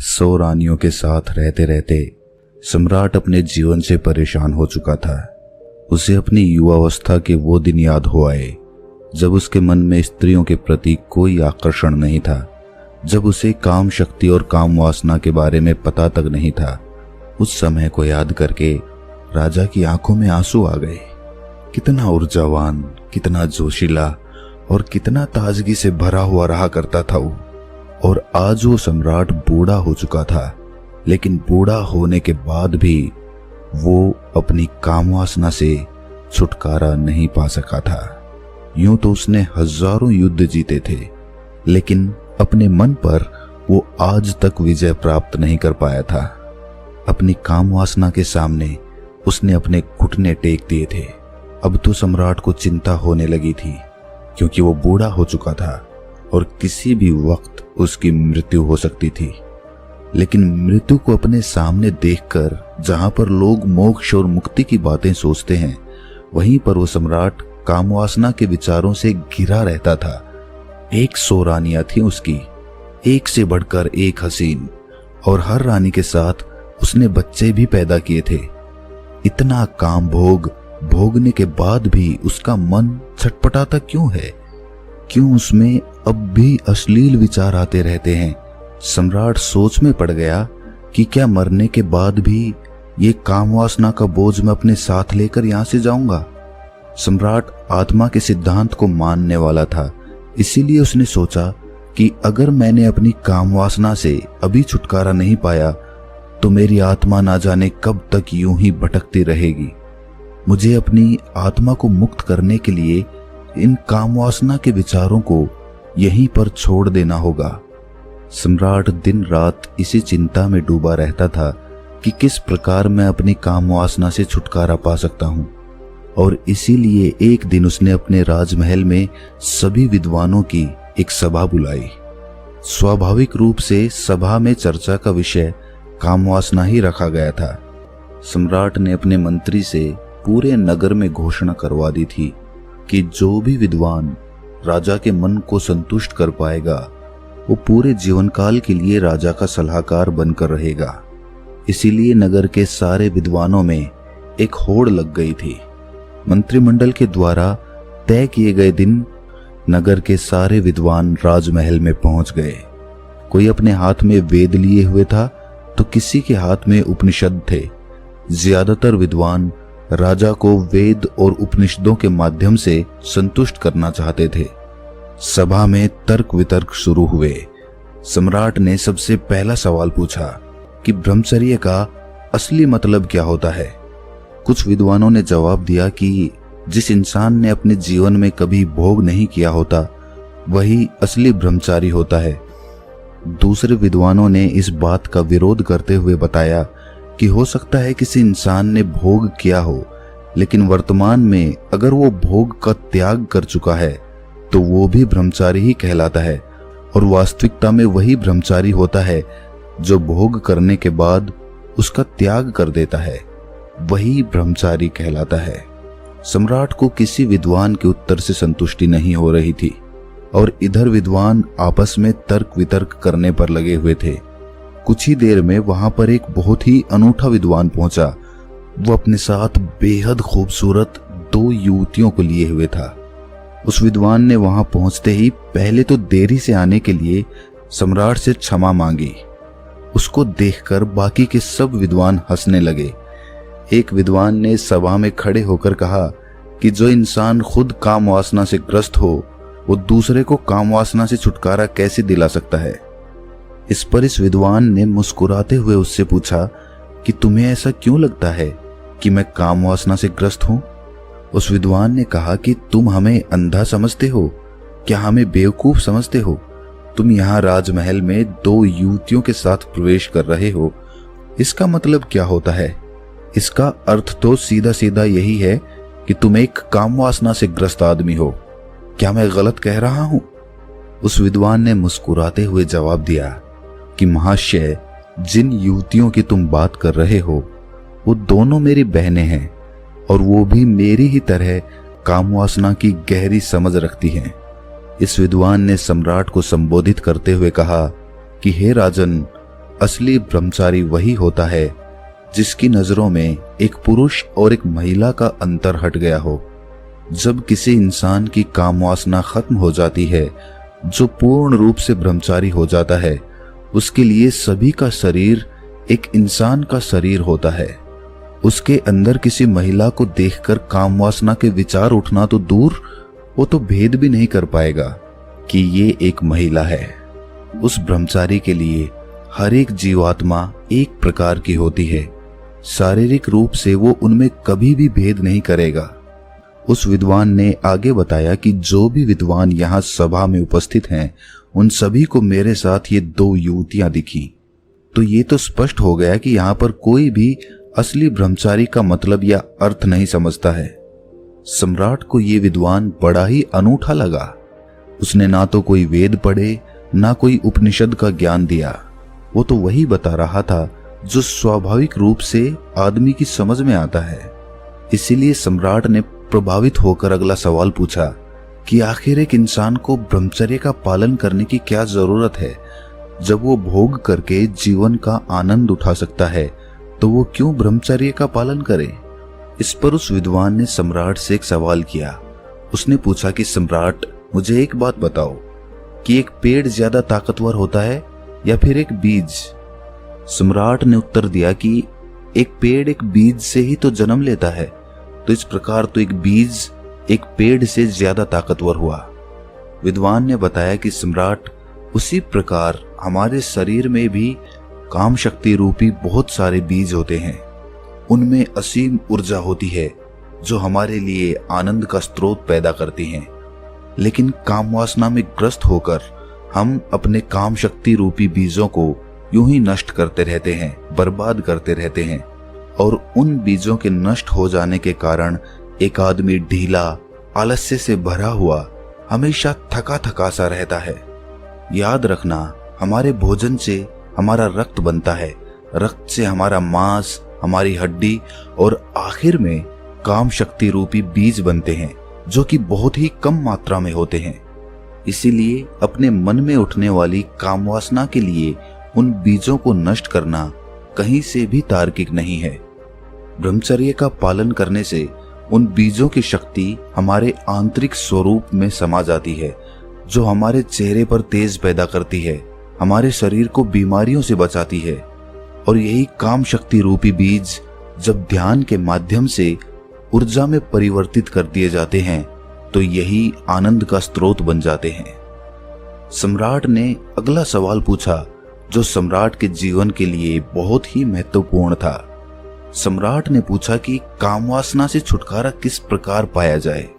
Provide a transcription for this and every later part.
100 रानियों के साथ रहते रहते सम्राट अपने जीवन से परेशान हो चुका था। उसे अपनी युवावस्था के वो दिन याद हो आए जब उसके मन में स्त्रियों के प्रति कोई आकर्षण नहीं था, जब उसे काम शक्ति और काम वासना के बारे में पता तक नहीं था। उस समय को याद करके राजा की आंखों में आंसू आ गए। कितना ऊर्जावान, कितना जोशीला और कितना ताजगी से भरा हुआ रहा करता था वो। और आज वो सम्राट बूढ़ा हो चुका था, लेकिन बूढ़ा होने के बाद भी वो अपनी कामवासना से छुटकारा नहीं पा सका था। यूं तो उसने हजारों युद्ध जीते थे, लेकिन अपने मन पर वो आज तक विजय प्राप्त नहीं कर पाया था। अपनी कामवासना के सामने उसने अपने घुटने टेक दिए थे। अब तो सम्राट को चिंता होने लगी थी, क्योंकि वो बूढ़ा हो चुका था और किसी भी वक्त उसकी मृत्यु हो सकती थी। लेकिन मृत्यु को अपने सामने देखकर जहां पर लोग मोक्ष और मुक्ति की बातें सोचते हैं, वहीं पर वो सम्राट कामवासना के विचारों से घिरा रहता था। 100 रानियां थी उसकी, एक से बढ़कर एक हसीन, और हर रानी के साथ उसने बच्चे भी पैदा किए थे। इतना काम भोगने के बाद भी उसका मन छटपटाता क्यों है? क्यों उसमें अब भी अश्लील विचार आते रहते हैं? सम्राट सोच में पड़ गया कि क्या मरने के बाद भी ये कामवासना का बोझ मैं अपने साथ लेकर यहां से जाऊंगा? सम्राट आत्मा के सिद्धांत को मानने वाला था, इसीलिए उसने सोचा कि अगर मैंने अपनी कामवासना से अभी छुटकारा नहीं पाया तो मेरी आत्मा ना जाने कब तक यूं ही भटकती रहेगी। मुझे अपनी आत्मा को मुक्त करने के लिए इन कामवासना के विचारों को यहीं पर छोड़ देना होगा। सम्राट दिन रात इसी चिंता में डूबा रहता था कि किस प्रकार मैं अपनी कामवासना से छुटकारा पा सकता हूं। और इसीलिए एक दिन उसने अपने राजमहल में सभी विद्वानों की एक सभा बुलाई। स्वाभाविक रूप से सभा में चर्चा का विषय कामवासना ही रखा गया था। सम्राट ने अपने मंत्री से पूरे नगर में घोषणा करवा दी थी कि जो भी विद्वान राजा के मन को संतुष्ट कर पाएगा वो पूरे जीवन काल के लिए राजा का सलाहकार बनकर रहेगा। इसीलिए नगर के सारे विद्वानों में एक होड़ लग गई थी। मंत्रिमंडल के द्वारा तय किए गए दिन नगर के सारे विद्वान राजमहल में पहुंच गए। कोई अपने हाथ में वेद लिए हुए था तो किसी के हाथ में उपनिषद थे। ज्यादातर विद्वान राजा को वेद और उपनिषदों के माध्यम से संतुष्ट करना चाहते थे। सभा में तर्क वितर्क शुरू हुए। सम्राट ने सबसे पहला सवाल पूछा कि ब्रह्मचर्य का असली मतलब क्या होता है। कुछ विद्वानों ने जवाब दिया कि जिस इंसान ने अपने जीवन में कभी भोग नहीं किया होता वही असली ब्रह्मचारी होता है। दूसरे विद्वानों ने इस बात का विरोध करते हुए बताया कि हो सकता है किसी इंसान ने भोग किया हो, लेकिन वर्तमान में अगर वो भोग का त्याग कर चुका है तो वो भी ब्रह्मचारी ही कहलाता है। और वास्तविकता में वही ब्रह्मचारी होता है जो भोग करने के बाद उसका त्याग कर देता है, वही ब्रह्मचारी कहलाता है। सम्राट को किसी विद्वान के उत्तर से संतुष्टि नहीं हो रही थी और इधर विद्वान आपस में तर्क वितर्क करने पर लगे हुए थे। कुछ ही देर में वहां पर एक बहुत ही अनूठा विद्वान पहुंचा। वो अपने साथ बेहद खूबसूरत 2 युवतियों को लिए हुए था। उस विद्वान ने वहां पहुंचते ही पहले तो देरी से आने के लिए सम्राट से क्षमा मांगी। उसको देखकर बाकी के सब विद्वान हंसने लगे। एक विद्वान ने सभा में खड़े होकर कहा कि जो इंसान खुद काम वासना से ग्रस्त हो वो दूसरे को काम वासना से छुटकारा कैसे दिला सकता है। इस पर इस विद्वान ने मुस्कुराते हुए उससे पूछा कि तुम्हें ऐसा क्यों लगता है कि मैं काम वासना से ग्रस्त हूं? उस विद्वान ने कहा कि तुम हमें अंधा समझते हो, क्या हमें बेवकूफ समझते हो? तुम यहाँ राजमहल में 2 युवतियों के साथ प्रवेश कर रहे हो, इसका मतलब क्या होता है? इसका अर्थ तो सीधा सीधा यही है कि तुम एक काम वासना से ग्रस्त आदमी हो। क्या मैं गलत कह रहा हूं? उस विद्वान ने मुस्कुराते हुए जवाब दिया कि महाशय, जिन युवतियों की तुम बात कर रहे हो वो दोनों मेरी बहनें हैं और वो भी मेरी ही तरह कामवासना की गहरी समझ रखती हैं। इस विद्वान ने सम्राट को संबोधित करते हुए कहा कि हे राजन, असली ब्रह्मचारी वही होता है जिसकी नजरों में एक पुरुष और एक महिला का अंतर हट गया हो। जब किसी इंसान की काम वासना खत्म हो जाती है, जो पूर्ण रूप से ब्रह्मचारी हो जाता है, उसके लिए सभी का शरीर एक इंसान का शरीर होता है। उसके अंदर किसी महिला को देखकर काम वासना के विचार उठना तो दूर, वो तो भेद भी नहीं कर पाएगा कि ये एक महिला है। उस ब्रह्मचारी के लिए हर एक जीवात्मा एक प्रकार की होती है। शारीरिक रूप से वो उनमें कभी भी भेद नहीं करेगा। उस विद्वान ने आगे बताया कि जो भी विद्वान यहाँ सभा में उपस्थित हैं, उन सभी को मेरे साथ ये 2 युवतियां दिखी। तो ये तो स्पष्ट हो गया कि यहाँ पर कोई भी असली ब्रह्मचारी का मतलब या अर्थ नहीं समझता है। सम्राट को ये विद्वान बड़ा ही अनूठा लगा। उसने ना तो कोई वेद पढ़े, ना कोई उपनिषद का ज्ञान दिया। वो तो वही बता रहा था जो स्वाभाविक रूप से आदमी की समझ में आता है। इसीलिए सम्राट ने प्रभावित होकर अगला सवाल पूछा कि आखिर एक इंसान को ब्रह्मचर्य का पालन करने की क्या जरूरत है? जब वो भोग करके जीवन का आनंद उठा सकता है, तो वो क्यों ब्रह्मचर्य का पालन करे? इस पर उस विद्वान ने सम्राट से एक सवाल किया। उसने पूछा कि सम्राट, मुझे एक बात बताओ कि एक पेड़ ज्यादा ताकतवर होता है या फिर एक बीज? सम्राट ने उत्तर दिया कि एक पेड़ एक बीज से ही तो जन्म लेता है, तो इस प्रकार तो एक बीज एक पेड़ से ज्यादा ताकतवर हुआ। विद्वान ने बताया कि सम्राट, उसी प्रकार हमारे शरीर में भी काम शक्ति रूपी बहुत सारे बीज होते हैं। उनमें असीम ऊर्जा होती है जो हमारे लिए आनंद का स्रोत पैदा करती हैं। लेकिन काम वासना में ग्रस्त होकर हम अपने काम शक्ति रूपी बीजों को यूं ही नष्ट करते रहते हैं, बर्बाद करते रहते हैं। और उन बीजों के नष्ट हो जाने के कारण एक आदमी ढीला, आलस्य से भरा हुआ, हमेशा थका थका सा रहता है। याद रखना, हमारे भोजन से हमारा रक्त बनता है, रक्त से हमारा मांस, हमारी हड्डी और आखिर में काम शक्ति रूपी बीज बनते हैं, जो कि बहुत ही कम मात्रा में होते हैं। इसीलिए अपने मन में उठने वाली काम वासना के लिए उन बीजों को नष्ट करना कहीं से भी तार्किक नहीं है। ब्रह्मचर्य का पालन करने से उन बीजों की शक्ति हमारे आंतरिक स्वरूप में समा जाती है, जो हमारे चेहरे पर तेज पैदा करती है, हमारे शरीर को बीमारियों से बचाती है। और यही काम शक्ति रूपी बीज जब ध्यान के माध्यम से ऊर्जा में परिवर्तित कर दिए जाते हैं, तो यही आनंद का स्रोत बन जाते हैं। सम्राट ने अगला सवाल पूछा, जो सम्राट के जीवन के लिए बहुत ही महत्वपूर्ण था। सम्राट ने पूछा कि काम वासना से छुटकारा किस प्रकार पाया जाए।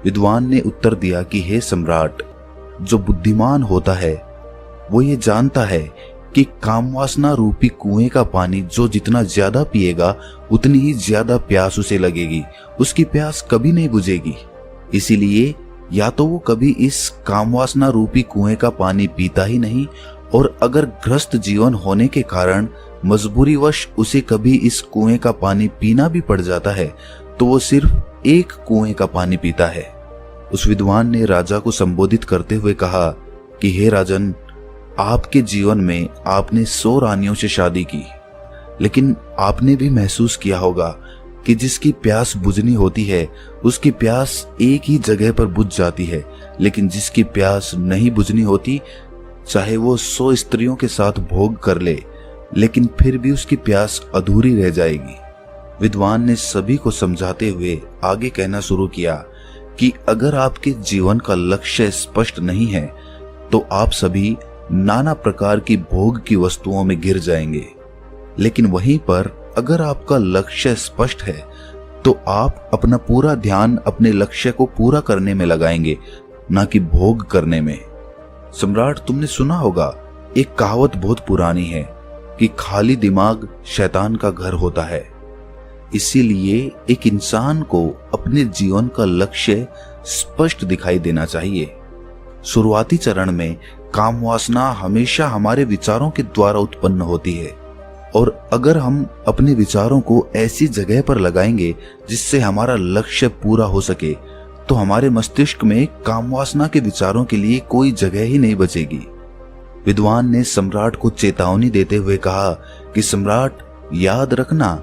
विद्वान ने उत्तर दिया कि हे सम्राट, जो बुद्धिमान होता है वो ये जानता है कि काम वासना रूपी कुएं का पानी जो जितना ज्यादा पिएगा उतनी ही ज्यादा प्यास उसे लगेगी, उसकी प्यास कभी नहीं बुझेगी। इसीलिए या तो वो कभी इस काम वासना रूपी कुएं का पानी पीता ही नहीं, और अगर ग्रस्त जीवन होने के कारण मजबूरीवश उसे कभी इस कुएं का पानी पीना भी पड़ जाता है, तो वो सिर्फ एक कुएं का पानी पीता है। उस विद्वान ने राजा को संबोधित करते हुए कहा कि हे राजन, आपके जीवन में आपने 100 रानियों से शादी की, लेकिन आपने भी महसूस किया होगा कि जिसकी प्यास बुझनी होती है उसकी प्यास एक ही जगह पर बुझ जाती है, लेकिन जिसकी प्यास नहीं बुझनी होती, चाहे वो 100 स्त्रियों के साथ भोग कर ले, लेकिन फिर भी उसकी प्यास अधूरी रह जाएगी। विद्वान ने सभी को समझाते हुए आगे कहना शुरू किया कि अगर आपके जीवन का लक्ष्य स्पष्ट नहीं है, तो आप सभी नाना प्रकार की भोग की वस्तुओं में गिर जाएंगे। लेकिन वहीं पर अगर आपका लक्ष्य स्पष्ट है, तो आप अपना पूरा ध्यान अपने लक्ष्य को पूरा करने में लगाएंगे, ना कि भोग करने में। सम्राट, तुमने सुना होगा, एक कहावत बहुत पुरानी है कि खाली दिमाग शैतान का घर होता है। इसीलिए एक इंसान को अपने जीवन का लक्ष्य स्पष्ट दिखाई देना चाहिए। शुरुआती चरण में काम वासना हमेशा हमारे विचारों के द्वारा उत्पन्न होती है, और अगर हम अपने विचारों को ऐसी जगह पर लगाएंगे जिससे हमारा लक्ष्य पूरा हो सके, तो हमारे मस्तिष्क में काम वासना के विचारों के लिए कोई जगह ही नहीं बचेगी। विद्वान ने सम्राट को चेतावनी देते हुए कहा कि सम्राट, याद रखना,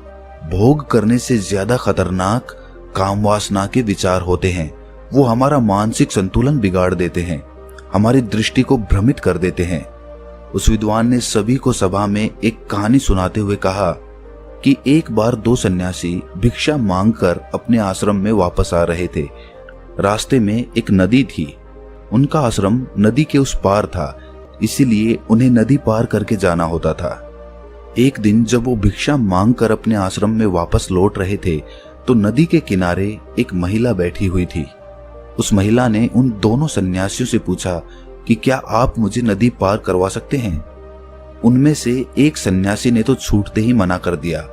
भोग करने से ज्यादा खतरनाक काम वासना के विचार होते हैं। वो हमारा मानसिक संतुलन बिगाड़ देते हैं, हमारी दृष्टि को भ्रमित कर देते हैं। उस विद्वान ने सभी को सभा में एक कहानी सुनाते हुए कहा कि एक बार 2 सन्यासी भिक्षा मांगकर अपने आश्रम में वापस आ रहे थे। रास्ते में एक नदी थी। उनका आश्रम नदी के उस पार था, इसीलिए उन्हें नदी पार करके जाना होता था। एक दिन जब वो भिक्षा मांगकर अपने आश्रम में वापस लौट रहे थे तो नदी के किनारे एक महिला बैठी हुई थी। उस महिला ने उन दोनों सन्यासियों से पूछा कि क्या आप मुझे नदी पार करवा सकते हैं। उनमें से एक सन्यासी ने तो छूटते ही मना कर दिया।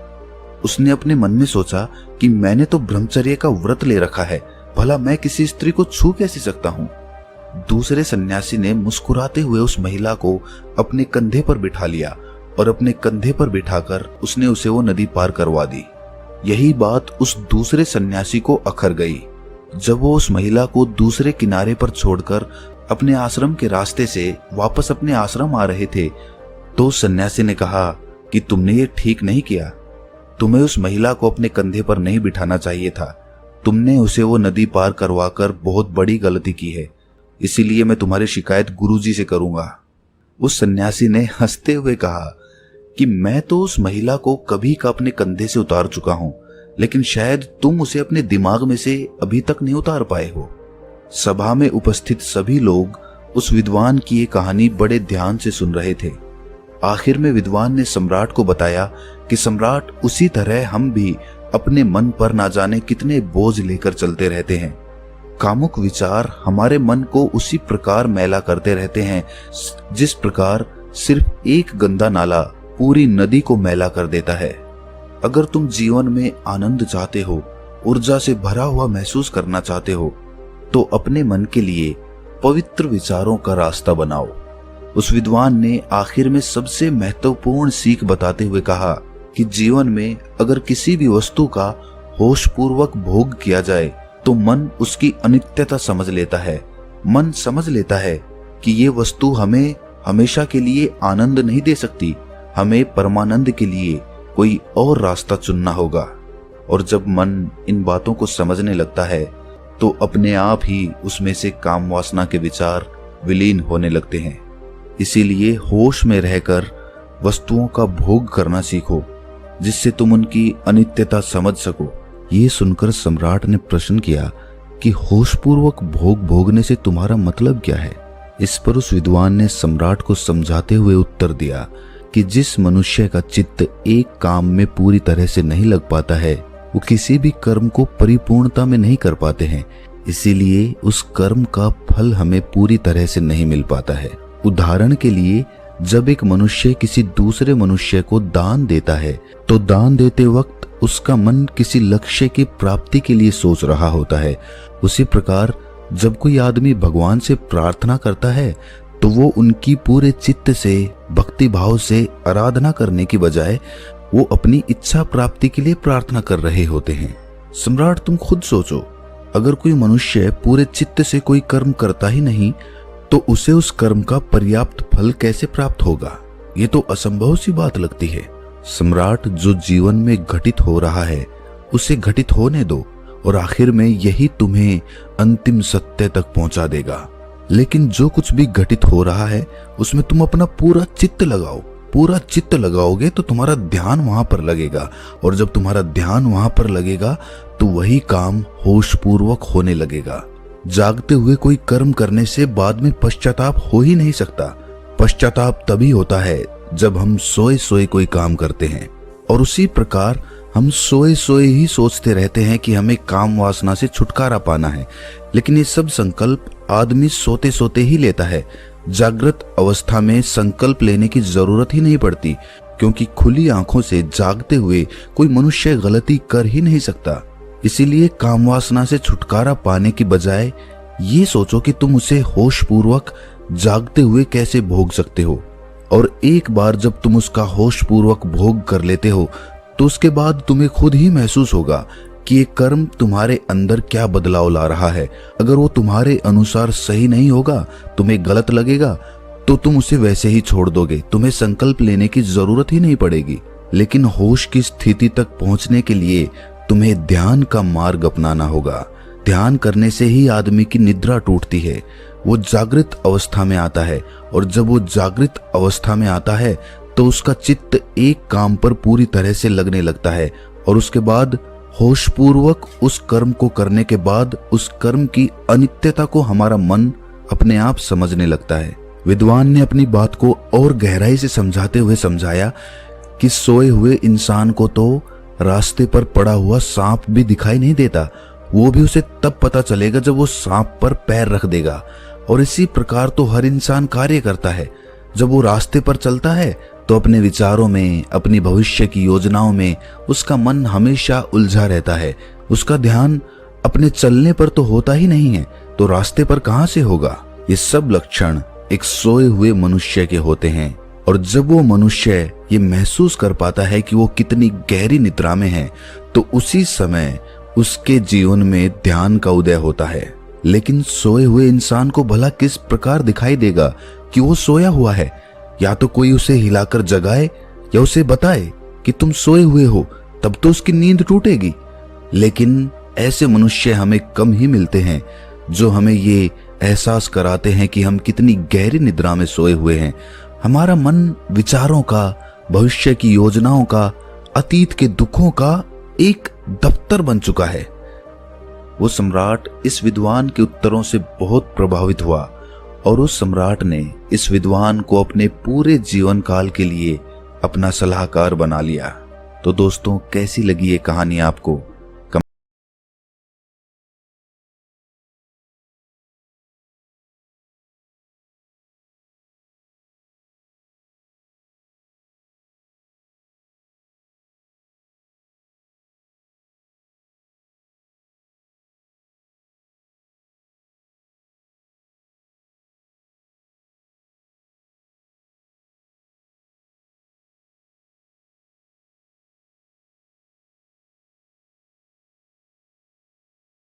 उसने अपने मन में सोचा कि मैंने तो ब्रह्मचर्य का व्रत ले रखा है, भला मैं किसी स्त्री को छू कैसे सकता हूँ। दूसरे सन्यासी ने मुस्कुराते हुए उस महिला को अपने कंधे पर बिठा लिया और अपने कंधे पर बिठाकर उसने उसे वो नदी पार करवा दी। यही बात उस दूसरे सन्यासी को अखर गई। जब वो उस महिला को दूसरे किनारे पर छोड़कर अपने आश्रम के रास्ते से वापस अपने आश्रम आ रहे थे तो उस सन्यासी ने कहा कि तुमने ये ठीक नहीं किया। तुम्हें उस महिला को अपने कंधे पर नहीं बिठाना चाहिए था। तुमने उसे वो नदी पार करवाकर बहुत बड़ी गलती की है, इसीलिए मैं तुम्हारी शिकायत गुरुजी से करूंगा। उस सन्यासी ने हंसते हुए कहा कि मैं तो उस महिला को कभी का अपने कंधे से उतार चुका हूं, लेकिन शायद तुम उसे अपने दिमाग में से अभी तक नहीं उतार पाए हो। सभा में उपस्थित सभी लोग उस विद्वान की ये कहानी बड़े ध्यान से सुन रहे थे। आखिर में विद्वान ने सम्राट को बताया कि सम्राट, उसी तरह हम भी अपने मन पर ना जाने कितने बोझ लेकर चलते रहते हैं। कामुक विचार हमारे मन को उसी प्रकार मैला करते रहते हैं जिस प्रकार सिर्फ एक गंदा नाला पूरी नदी को मैला कर देता है। अगर तुम जीवन में आनंद चाहते हो, ऊर्जा से भरा हुआ महसूस करना चाहते हो, तो अपने मन के लिए पवित्र विचारों का रास्ता बनाओ। उस विद्वान ने आखिर में सबसे महत्वपूर्ण सीख बताते हुए कहा कि जीवन में अगर किसी भी वस्तु का होशपूर्वक भोग किया जाए तो मन उसकी अनित्यता समझ लेता है। मन समझ लेता है कि ये वस्तु हमें हमेशा के लिए आनंद नहीं दे सकती, हमें परमानंद के लिए कोई और रास्ता चुनना होगा। और जब मन इन बातों को समझने लगता है तो अपने आप ही उसमें से काम वासना के विचार विलीन होने लगते हैं। इसीलिए होश में रहकर वस्तुओं का भोग करना सीखो, जिससे तुम उनकी अनित्यता समझ सको। ये सुनकर सम्राट ने प्रश्न किया कि होशपूर्वक भोग भोगने से तुम्हारा मतलब क्या है। इस पर उस विद्वान ने सम्राट को समझाते हुए उत्तर दिया कि जिस मनुष्य का चित्त एक काम में पूरी तरह से नहीं लग पाता है, वो किसी भी कर्म को परिपूर्णता में नहीं कर पाते हैं। इसीलिए उस कर्म का फल हमें पूरी तरह से नहीं मिल पाता है। उदाहरण के लिए, जब एक मनुष्य किसी दूसरे मनुष्य को दान देता है तो दान देते वक्त उसका मन किसी लक्ष्य की प्राप्ति के लिए सोच रहा होता है। उसी प्रकार जब कोई आदमी भगवान से प्रार्थना करता है तो वो उनकी पूरे चित्त से, भक्ति भाव से आराधना करने की बजाय वो अपनी इच्छा प्राप्ति के लिए प्रार्थना कर रहे होते हैं। सम्राट, तुम खुद सोचो, अगर कोई मनुष्य पूरे चित्त से कोई कर्म करता ही नहीं तो उसे उस कर्म का पर्याप्त फल कैसे प्राप्त होगा। ये तो असंभव सी बात लगती है। सम्राट, जो जीवन में घटित हो रहा है उसे घटित होने दो और आखिर में यही तुम्हें अंतिम सत्य तक पहुंचा देगा। लेकिन जो कुछ भी घटित हो रहा है उसमें तुम अपना पूरा चित्त लगाओ। पूरा चित्त लगाओगे तो तुम्हारा ध्यान वहां पर लगेगा, और जब तुम्हारा ध्यान वहां पर लगेगा तो वही काम होशपूर्वक होने लगेगा। जागते हुए कोई कर्म करने से बाद में पश्चाताप हो ही नहीं सकता। पश्चाताप तभी होता है जब हम सोए सोए कोई काम करते हैं। और उसी प्रकार हम सोए सोए ही सोचते रहते हैं कि हमें काम वासना से छुटकारा पाना है, लेकिन ये सब संकल्प आदमी सोते सोते ही लेता है। जागृत अवस्था में संकल्प लेने की जरूरत ही नहीं पड़ती, क्योंकि खुली आंखों से जागते हुए कोई मनुष्य गलती कर ही नहीं सकता। इसीलिए काम वासना से छुटकारा पाने की बजाय ये सोचो कि तुम उसे होशपूर्वक जागते हुए कैसे भोग सकते हो। और एक बार जब तुम उसका होशपूर्वक भोग कर लेते हो तो उसके बाद तुम्हें खुद ही महसूस होगा कि ये कर्म तुम्हारे अंदर क्या बदलाव ला रहा है। अगर वो तुम्हारे अनुसार सही नहीं होगा, तुम्हें गलत लगेगा, तो तुम उसे वैसे ही छोड़ दोगे, तुम्हें संकल्प लेने की जरूरत ही नहीं पड़ेगी। लेकिन होश की स्थिति तक पहुंचने के लिए तुम्हें ध्यान का मार्ग अपनाना होगा। ध्यान करने से ही आदमी की निद्रा टूटती है, वो जागृत अवस्था में आता है, और जब वो जागृत अवस्था में आता है तो उसका चित्त एक काम पर पूरी तरह से लगने लगता है, और उसके बाद होशपूर्वक उस कर्म को करने के बाद उस कर्म की अनित्यता को हमारा मन अपने आप समझने लगता है। विद्वान ने अपनी बात को और गहराई से समझाते हुए समझाया कि सोए हुए इंसान को तो रास्ते पर पड़ा हुआ सांप भी दिखाई नहीं देता, वो भी उसे तब पता चलेगा जब वो सांप पर पैर रख देगा। और इसी प्रकार तो हर इंसान कार्य करता है। जब वो रास्ते पर चलता है तो अपने विचारों में, अपनी भविष्य की योजनाओं में उसका मन हमेशा उलझा रहता है। उसका ध्यान अपने चलने पर तो होता ही नहीं है, तो रास्ते पर कहां से होगा। ये सब लक्षण एक सोए हुए मनुष्य के होते हैं, और जब वो मनुष्य ये महसूस कर पाता है कि वो कितनी गहरी निद्रा में है, तो उसी समय उसके जीवन में ध्यान का उदय होता है। लेकिन सोए हुए इंसान को भला किस प्रकार दिखाई देगा कि वो सोया हुआ है? या तो कोई उसे हिलाकर जगाए या उसे बताए कि तुम सोए हुए हो, तब तो उसकी नींद टूटेगी। लेकिन ऐसे मनुष्य हमें कम ही मिलते हैं जो हमें ये एहसास कराते हैं कि हम कितनी गहरी निद्रा में सोए हुए हैं। हमारा मन विचारों का, भविष्य की योजनाओं का, अतीत के दुखों का एक दफ्तर बन चुका है। वो सम्राट इस विद्वान के उत्तरों से बहुत प्रभावित हुआ, और उस सम्राट ने इस विद्वान को अपने पूरे जीवन काल के लिए अपना सलाहकार बना लिया। तो दोस्तों, कैसी लगी ये कहानी आपको?